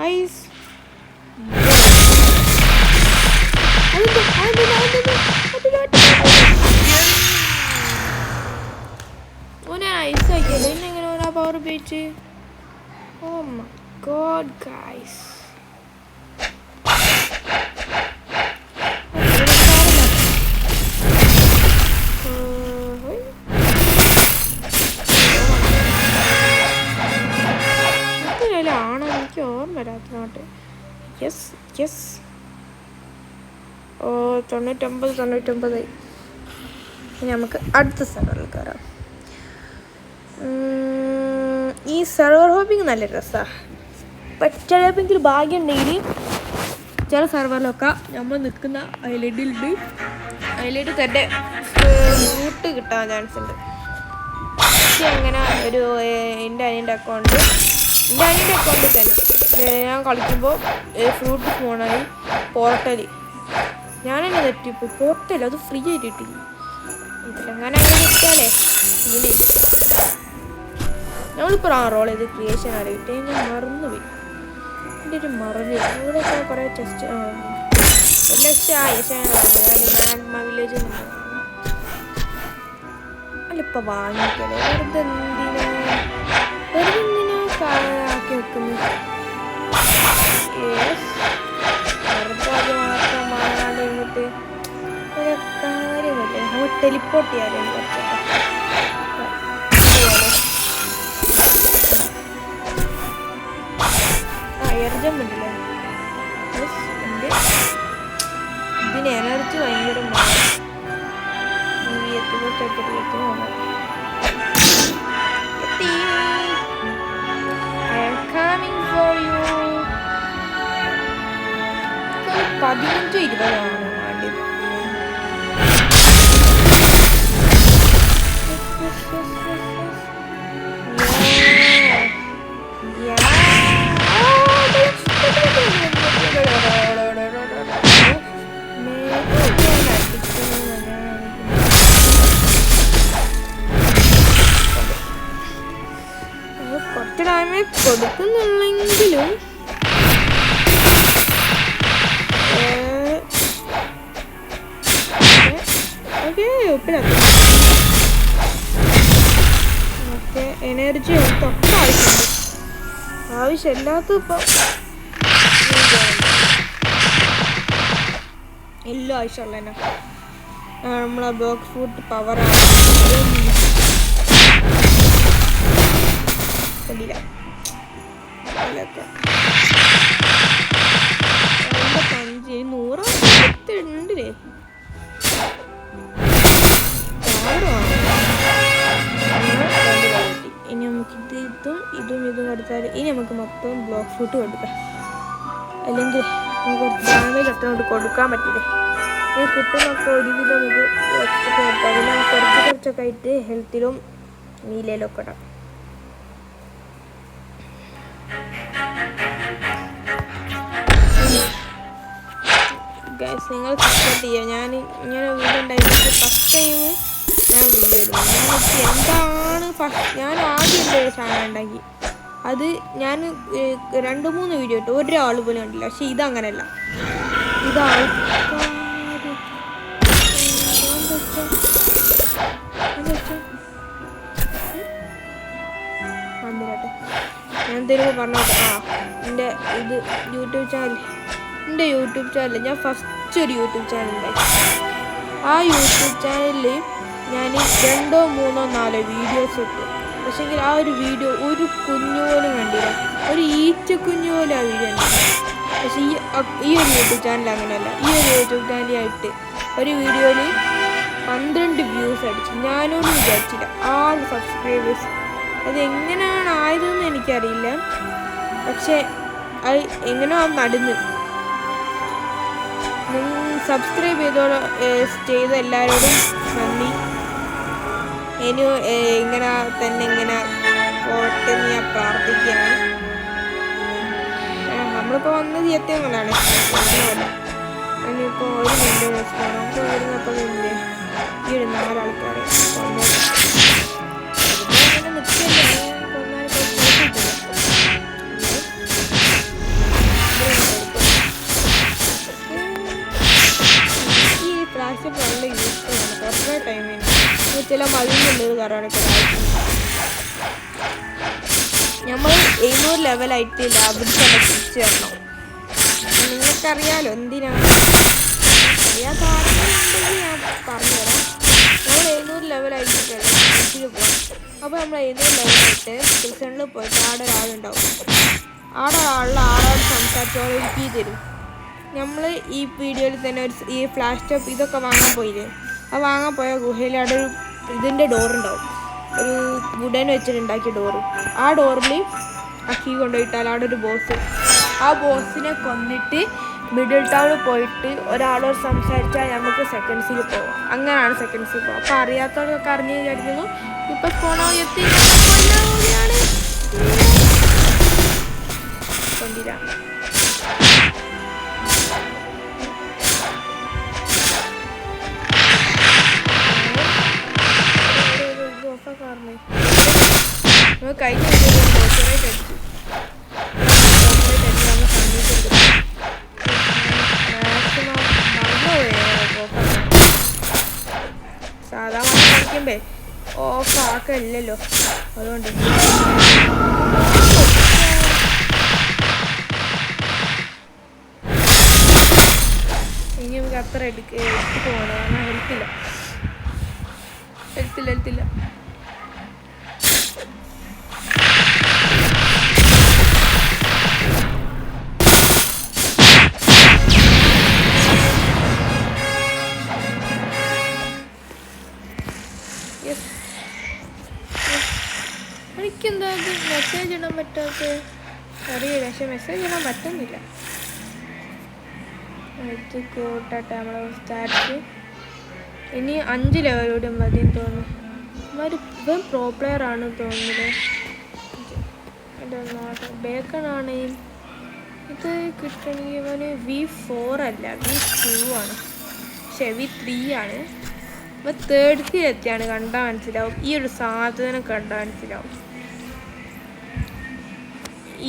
ഐസ് വെച്ച്. Oh my God guys. ആണോ എനിക്ക് ഓർമ്മ വരാത്ത നാട്ട്. Yes yes. ഓ 99. ഇനി നമുക്ക് അടുത്ത സെർവറിൽ കയറാം. ഈ സെർവർ ഹോപ്പിംഗ് നല്ല രസമാണ്. ചിലപ്പോൾ ഭാഗ്യം ഉണ്ടെങ്കിൽ ചില സെർവറിലൊക്കെ നമ്മൾ നിൽക്കുന്ന ഐലൻഡിലുണ്ട് ഐലൻഡ് തന്നെ ഫ്രൂട്ട് കിട്ടാൻ ചാൻസ് ഉണ്ട്. പക്ഷെ അങ്ങനെ ഒരു എൻ്റെ അനിയൻ്റെ അക്കൗണ്ടിൽ തന്നെ ഞാൻ കളിക്കുമ്പോൾ ഫ്രൂട്ട് ഫോണായി പോർട്ടൽ ഞാനെന്നെ തെറ്റിപ്പോയി. പോർട്ടൽ അത് ഫ്രീ ആയിട്ട് കിട്ടില്ല. ഇതിലെങ്ങനെ കിട്ടാലേ ഇങ്ങനെ നമ്മളിപ്പോൾ റോൾ ചെയ്ത് ക്രിയേഷൻ അറിയിട്ട് ഞാൻ മറന്നുപോയി. എൻ്റെ ഒരു മറവി ഇവിടെ കുറേ ടെസ്റ്റ് 1,00,000 മാഗ്മ വില്ലേജിൽ നിന്ന് അല്ലിപ്പോൾ വാങ്ങിക്കല്ലേ. വെറുതെ എന്തിനാ ആക്കി വെക്കുന്നത്. വെറുതെ അത് മാത്രം വാങ്ങാണ്ട് എന്നിട്ട് ഒരു കാര്യമല്ലേ. നമ്മൾ ടെലിപ്പോർട്ട് ചെയ്യാലോ കുറച്ചൊക്കെ. എയർജം ഉണ്ടല്ലേ. ഇതിന് എനർജി ഭയങ്കര coming for you. 15-20 വേണ്ടത്. കുറച്ച് ഡാമേജ് കൊടുക്കുന്നുണ്ടെങ്കിലും മറ്റേ എനർജി തൊട്ട് ആവശ്യമുണ്ട്. ആവശ്യമില്ലാത്ത ഇപ്പം എല്ലാം ആവശ്യമുള്ള തന്നെ നമ്മളെ ബ്ലോക്ക് ഫുഡ് പവറാണ്. കണ്ടില്ല അതിലൊക്കെ 100 ഇനി നമുക്ക് ഇതും കൊടുത്താൽ ഇനി നമുക്ക് മൊത്തം ബ്ലോക്ക് ഫുഡ് കൊടുക്കാം. അല്ലെങ്കിൽ നമുക്ക് കുറച്ച് ഡാമേജ് ഒറ്റനോട്ട് കൊടുക്കാൻ പറ്റില്ലേ. ഇത് കിട്ടുന്നൊക്കെ ഒരുവിധം നമുക്ക് കൊടുക്കാം. അതിന് കുറച്ചൊക്കെ ആയിട്ട് ഹെൽത്തിലും മീലയിലും ഒക്കെ ഇടാം. ഗൈസ് നിങ്ങൾ സപ്പോർട്ട് ചെയ്യുക. ഞാൻ ഇങ്ങനെ വീഡിയോ ഉണ്ടായിട്ട് ഫസ്റ്റ് ടൈം ഞാൻ വീഡിയോ ഇടുന്നു. ഞാൻ ആദ്യം എൻ്റെ ചാനൽ ഉണ്ടാക്കി അത് ഞാൻ 2-3 വീഡിയോ ഇട്ടു. ഒരാൾ പോലും കണ്ടില്ല. പക്ഷെ ഇതങ്ങനെയല്ല. ഇത് വന്നിരട്ടെ ഞാൻ എന്തെങ്കിലും പറഞ്ഞോട്ടെ. എൻ്റെ യൂട്യൂബ് ചാനൽ ഞാൻ ഫസ്റ്റ് ഒരു യൂട്യൂബ് ചാനൽ ഉണ്ടാക്കി. ആ യൂട്യൂബ് ചാനലിൽ ഞാൻ 2, 3, 4 വീഡിയോസ് ഇട്ടു. പക്ഷേങ്കിൽ ആ ഒരു വീഡിയോ ഒരു കുഞ്ഞു പോലും കണ്ടില്ല. ഒരു ഈച്ചക്കുഞ്ഞു പോലും ആ വീഡിയോ കണ്ടില്ല. പക്ഷേ ഈ ഒരു യൂട്യൂബ് ചാനൽ അങ്ങനെയല്ല. ഈ ഒരു യൂട്യൂബ് ചാനലായിട്ട് ഒരു വീഡിയോയിൽ 12 വ്യൂസ് അടിച്ചു. ഞാനൊന്നും വിചാരിച്ചില്ല. 6 സബ്സ്ക്രൈബേഴ്സ്. അത് എങ്ങനെയാണ് ആയതെന്ന് എനിക്കറിയില്ല. പക്ഷേ അത് എങ്ങനെയോ നടന്ന്. സബ്സ്ക്രൈബ് ചെയ്ത എല്ലാവരോടും നന്ദി. ഇനി ഇങ്ങനെ പോട്ടെ ഞാൻ പ്രാർത്ഥിക്കുകയാണ്. നമ്മളിപ്പോൾ വന്നത് എത്തിയപ്പോഴാണ്. ഇനിയിപ്പോൾ ഒരു മിനിറ്റ് വെച്ചിട്ടാണ് നമുക്ക് വരുന്നപ്പോൾ ഇല്ലേ ഈ ഒരു 4 ആൾക്കാരെ അങ്ങനെ നിൽക്കില്ല. ഈ ഫ്ലാഷ് നല്ല യൂസ്ഫുള്ളാണ്. കുറേ ടൈമിന് ചില മതിലുള്ളത് കാരണം നമ്മൾ 700 ലെവലായിട്ട് ലാഭിച്ചല്ല തിരിച്ചു തരണം. നിങ്ങൾക്കറിയാലോ എന്തിനാണ് അറിയാത്ത ആളുകളുണ്ടെങ്കിൽ ഞാൻ പറഞ്ഞുതരാം. നമ്മൾ 700 ലെവലായിട്ടല്ലേ തിരിച്ചു പോകാം. അപ്പോൾ നമ്മൾ 700 ലെവലായിട്ട് സ്റ്റേഷനിൽ പോയിട്ട് ആടെ ഒരാളുണ്ടാവും. ആളോട് സംസാരിച്ചോളം ഒരു കീ തരും. നമ്മൾ ഈ വീഡിയോയിൽ തന്നെ ഈ ഫ്ലാഷ് ടോപ്പ് ഇതൊക്കെ വാങ്ങാൻ പോയില്ലേ, ആ വാങ്ങാൻ പോയ ഗുഹയിൽ അവിടെ ഒരു ഇതിൻ്റെ ഡോറുണ്ടാവും, ഒരു വുഡൻ വെച്ചിട്ടുണ്ടാക്കിയ ഡോറ്. ആ ഡോറിൽ ആ കീ കൊണ്ടുപോയിട്ടാൽ അവിടെ ഒരു ബോസ്, ആ ബോസിനെ കൊന്നിട്ട് മിഡിൽ ടൗണിൽ പോയിട്ട് ഒരാളോട് സംസാരിച്ചാൽ നമുക്ക് സെക്കൻഡ്സിൽ പോവാം. അങ്ങനെയാണ് സെക്കൻഡ്സിൽ പോവാം. അപ്പോൾ അറിയാത്തവർക്കൊക്കെ അറിഞ്ഞു വിചാരിക്കുന്നു. ഇപ്പം സ്പോണായി എത്തി കൊല്ലാവുകയാണ് കൊണ്ടില്ല. കഴിഞ്ഞ ചോക്ലേറ്റ് അടിച്ചു മാക്സിമം സാധാരണ കളിക്കുമ്പേ ഓഫ് ആക്കല്ലോ, അതുകൊണ്ട് ഇനി നമുക്ക് അത്ര എടുത്ത് പോകണം. കാരണം ഹെൽത്തില്ല. എനിക്കെന്താ മെസ്സേജ് ഇടാൻ പറ്റാത്ത അറിയില്ല, പക്ഷെ മെസ്സേജ് ഇടാൻ പറ്റുന്നില്ല. ഇത് കൂട്ടട്ടെ നമ്മളെ സ്റ്റാറ്റസ്. ഇനി 5 ലെവലോടെ മതിയെന്ന് തോന്നുന്നു. ഇവൻ പ്രോ പ്ലെയർ ആണ് തോന്നുന്നത്. ബേക്കണാണ് ഇത് കിട്ടണമെങ്കിൽ ഇവന് V4 അല്ല V2 ആണ്, പക്ഷേ V3 ആണ്. ഇപ്പം 3rd എത്തിയാണ്. കണ്ടാൽ മനസ്സിലാവും. ഈ ഒരു സാധനം കണ്ടാൽ മനസ്സിലാവും.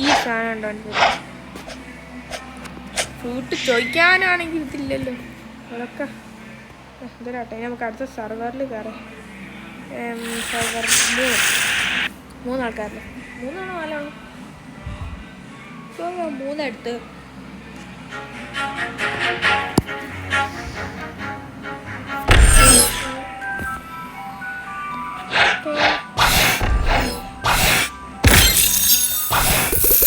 ഈ സാധനം കണ്ടാൽ മനസ്സിലാവും. ഫ്രൂട്ട് ചോദിക്കാനാണെങ്കിൽ ഇതില്ലല്ലോ. അതൊക്കെ ഇതൊരാട്ടെ. നമുക്ക് അടുത്ത സർവറിൽ കയറാം. സർവർ 3 ആൾക്കാരല്ലേ? 3 ആണോ 4 ആണോ? ഇപ്പോൾ 3 എടുത്ത്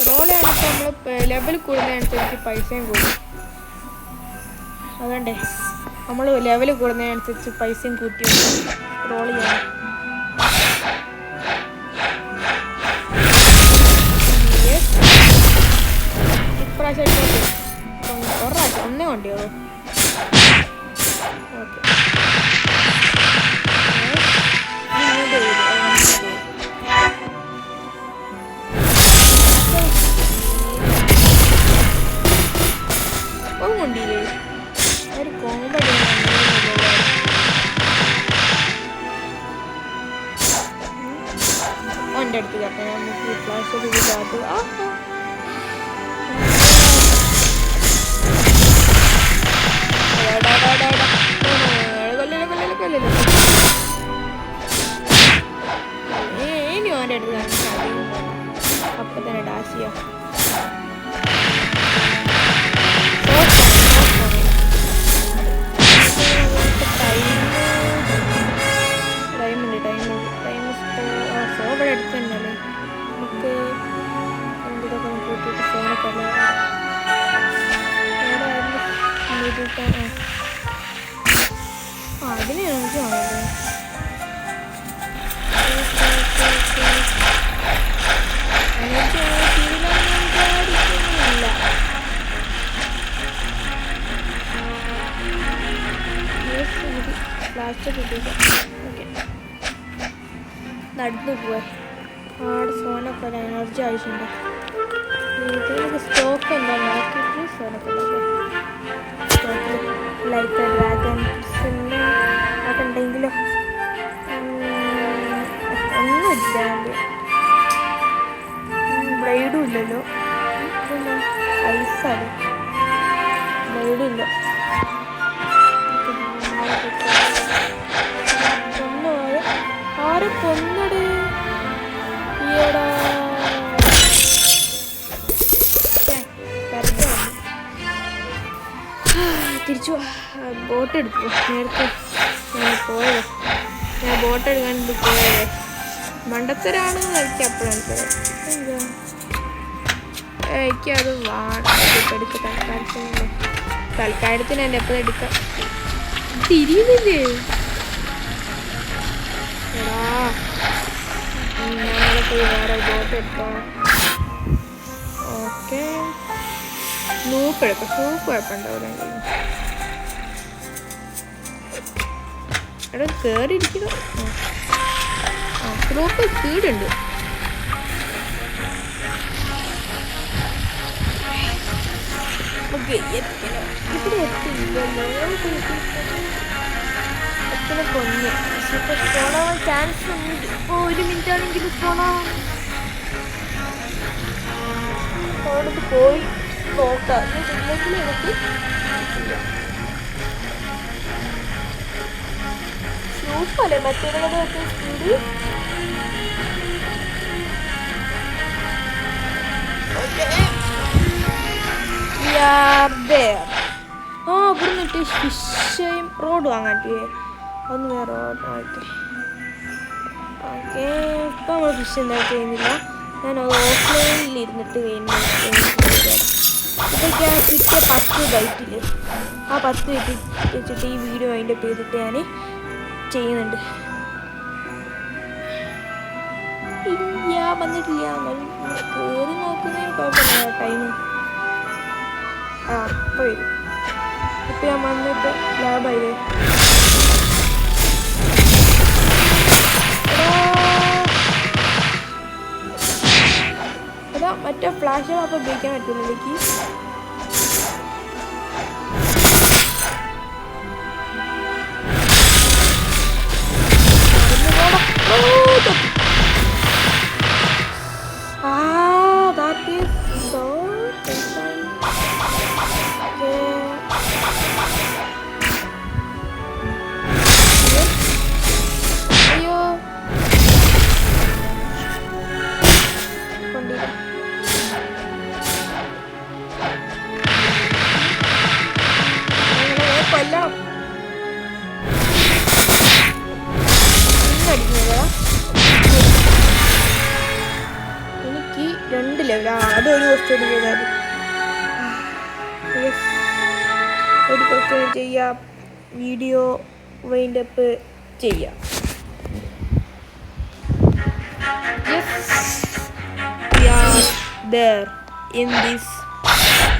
റോളാണിപ്പോൾ നമ്മൾ ലെവൽ കൂടുന്നതനുസരിച്ച് പൈസയും കൂടും. അതുകൊണ്ടേ നമ്മൾ ലെവൽ കൂടുന്നതനുസരിച്ച് പൈസയും കൂട്ടി റോൾ ചെയ്യണം. ഇപ്രാവശ്യം ഒരാഴ്ച ഒന്നേ കൊണ്ടുപോകും. ഓക്കെ കൊണ്ടില്ലേ ഒരു കോമ്പടി എൻ്റെ അടുത്ത് കേട്ടെ. നമുക്ക് ഫ്ലാഷ് കാത്തു ഇനി ഓൻ്റെ അടുത്ത് കാണിച്ചാൽ അപ്പം തന്നെ ഡാഷ് ചെയ്യാം. അടുത്ത് തന്നെയല്ലേ നമുക്ക് എന്തൊക്കെ കൂട്ടിയിട്ട് ഫോണൊക്കെ അതിന് എനിക്ക് വേണമല്ലോ. എനിക്ക് തീരുമാനിക്കുന്നില്ല. ഫ്ലാഷ് കിട്ടിയിട്ട് ഓക്കെ നടന്നു പോവാ. ആടെ സോനൊക്കെ എനർജി ആവശ്യമുണ്ട്. ഇതിനൊക്കെ സ്റ്റോക്ക് എന്താ നോക്കിയിട്ട് സോനൊക്കെ സ്റ്റോക്കിൽ ലൈക്ക് ഡ്രാഗൺ പിന്നെ അതൊക്കെ ഉണ്ടെങ്കിലോ ഒന്നും ഇല്ല. ബ്ലേഡും ഇല്ലല്ലോ. ഐസാണ് ബ്ലേഡും ഇല്ല. ആരെ കൊന്നടേ ഈടാ തിരിച്ചു ബോട്ട് എടുത്തു. നേരത്തെ പോയത് ഞാൻ ബോട്ട് എടുക്കാൻ പോയത് മണ്ടത്തരാണെന്ന് എനിക്ക് അപ്പോഴാണ് എനിക്കത് എടുക്ക തൽക്കാലത്തിന് എൻ്റെ എപ്പോഴും എടുക്കാം. തിരിയുന്നില്ലേ എടാ, ഞങ്ങളെ പോയി വേറെ ബോട്ട് എടുക്കാം. ഓക്കെ സ്നൂപ്പ് എടുക്കാം. സ്നൂപ്പ് കുഴപ്പമുണ്ടാവില്ല. എടാ കയറിയിരിക്കണം. സ്നൂപ്പ് സ്പീഡുണ്ട്. ഓക്കെ ഇവിടെ എത്തില്ലല്ലോ. എത്ര പൊന്ന് ഇപ്പോൾ സ്പോണാവാൻ ചാൻസ് ഉണ്ട്. ഇപ്പോൾ 1 മിനിറ്റ് ആണെങ്കിലും സ്പോണാവാൻ. അവിടെ പോയി നോക്കാം. ഇല്ലെങ്കിൽ എനിക്ക് സ്നൂപ്പല്ലേ മറ്റേതൊക്കെ സ്പീഡ്. ഇവിടുന്നിട്ട് ഫിഷയും റോഡ് വാങ്ങാൻ ഒന്ന് വേറെ റോഡ്. ഓക്കെ ഓക്കെ ഇപ്പം നമ്മൾ ഫിഷ് എന്താ ചെയ്യുന്നില്ല. ഞാനത് ഓഫ്ലൈനിൽ ഇരുന്നിട്ട് ഇതൊക്കെ ആ കിട്ടിയ 10 ബൈറ്റില്ലേ, ആ 10 വെച്ചിട്ട് ഈ വീഡിയോ അതിൻ്റെ ചെയ്തിട്ട് ഞാൻ ചെയ്യുന്നുണ്ട്. ഇല്ല വന്നിട്ടില്ല. കയറി നോക്കുന്നതിന് കുഴപ്പമില്ല. ടൈം ഇപ്പോൾ വരും. ഇപ്പം ഞാൻ വന്നിട്ട് ലാഭായില്ലേ. അതാ മറ്റേ ഫ്ലാഷ് അപ്പം ഉപയോഗിക്കാൻ പറ്റില്ല എനിക്ക്. that is so terrifying. അയ്യോ കൊണ്ടില്ല. കൊല്ലാം അടിക്കുന്നതാ. എനിക്ക് 2 ലെവലാണ്. അതൊരു ക്വസ്റ്റ്യൻ ചെയ്താൽ ഒരു ക്വസ്റ്റ്യൻ ചെയ്യാം. വീഡിയോ വൈൻഡ് അപ്പ് ചെയ്യാം. We are there in this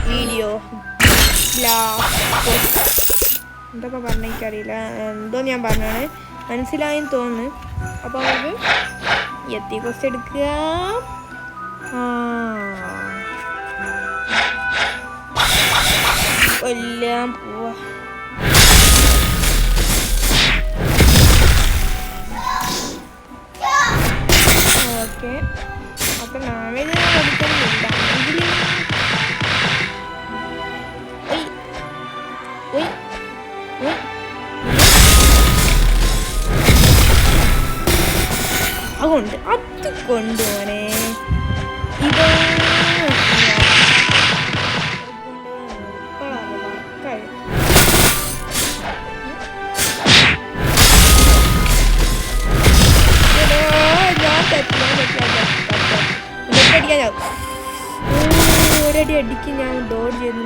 video. എന്തൊക്കെ പറഞ്ഞ എനിക്കറിയില്ല. എന്തോ ഞാൻ പറഞ്ഞാണ് മനസ്സിലായെന്ന് തോന്നുന്നു. അപ്പോൾ നമുക്ക് എത്തി ക്വസ്റ്റ്യൻ എടുക്കുക. കൊല്ലാൻ പോവാ. ഓക്കെ അപ്പം നാളെ പഠിക്കുന്നില്ല. അതുകൊണ്ട് അത് കൊണ്ടുപോനെ ഇത് ഒരടി അടിക്ക് ഞാൻ ഡോർ ചെയ്ത്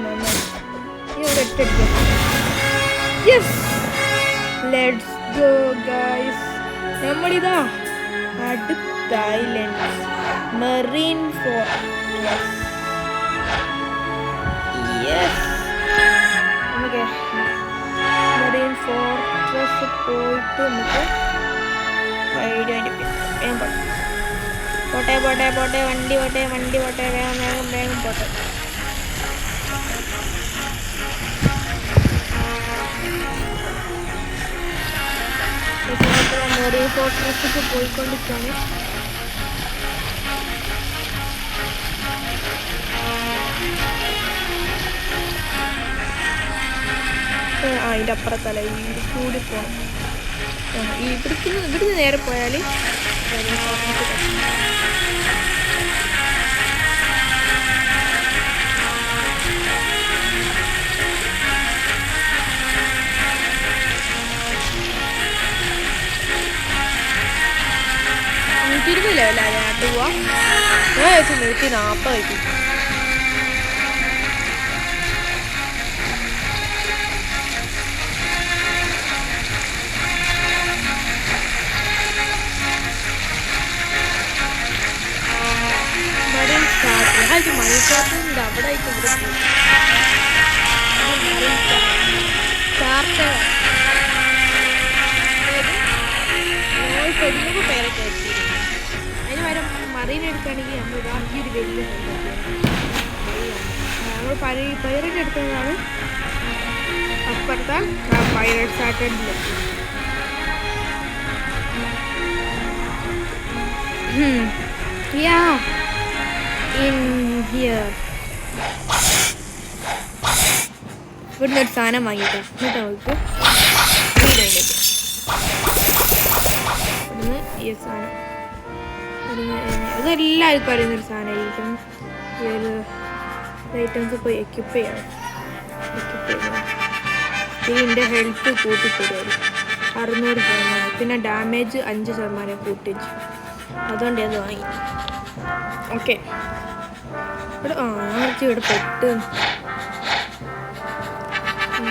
ഒരടിക്കാം. Yes let's go guys. നമ്മളിതാ അടുത്ത ഐലൻഡ് മെറീൻ ഫോറസ്റ്റ്. യെസ് നമുക്ക് മെറീൻ ഫോറസ്റ്റ് പോയിട്ട് നമുക്ക് വേഗം പോട്ടെ പോട്ടെ പോട്ടെ വണ്ടി പോട്ടെ വണ്ടി പോട്ടെ വേഗം വേഗം വേഗം പോട്ടെ. മെറീൻ ഫോറസ്റ്റിലേക്ക് പോയിക്കൊണ്ടിരിക്കുകയാണ്. അതിൻ്റെ അപ്പുറത്തല്ല കൂടി പോകണം. ഇവിടുന്ന് നേരെ പോയാൽ പോവാം. ഞാൻ വെച്ച് 140 മൈൻക്രാഫ്റ്റിൻ്റെ അവിടെ ആയിട്ട് ഇവിടെ പെണ്ണുമ്പ് പേരൊക്കെ എത്തി. അതിന് പകരം മറീൻ എടുക്കുകയാണെങ്കിൽ നമ്മൾ ഈ ഒരു വലിയ നമ്മൾ പൈറേറ്റ് എടുക്കുന്നതാണ് അപ്പുറത്തെ പൈറേറ്റ് സ്റ്റാർട്ടഡിലെത്തി. Yeah. In here. ഇവിടുന്ന് ഒരു സാധനം വാങ്ങിക്കാം. എന്നിട്ട് നമുക്ക് ഇവിടുന്ന് ഈ സാധനം ഇതെല്ലാവർക്കും അറിയുന്നൊരു സാധനമായിരിക്കും. ഈ ഒരു ഐറ്റംസ് ഇപ്പോൾ എക്യുപ്പ് ചെയ്യണം. ഇതിൻ്റെ ഹെൽത്ത് കൂട്ടിത്തരും 600%. പിന്നെ ഡാമേജ് 5% കൂട്ടിച്ചു. അതുകൊണ്ട് അത് വാങ്ങി. ഓക്കെ ഇവിടെ ഇവിടെ പെട്ട്.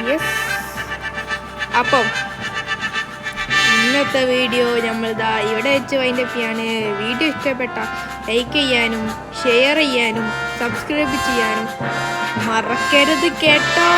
യെസ്. അപ്പം ഇന്നത്തെ വീഡിയോ നമ്മളിതാ ഇവിടെ വെച്ച് വൈൻഡപ്പ് ചെയ്യാണ്. വീഡിയോ ഇഷ്ടപ്പെട്ട ലൈക്ക് ചെയ്യാനും ഷെയർ ചെയ്യാനും സബ്സ്ക്രൈബ് ചെയ്യാനും മറക്കരുത് കേട്ടോ.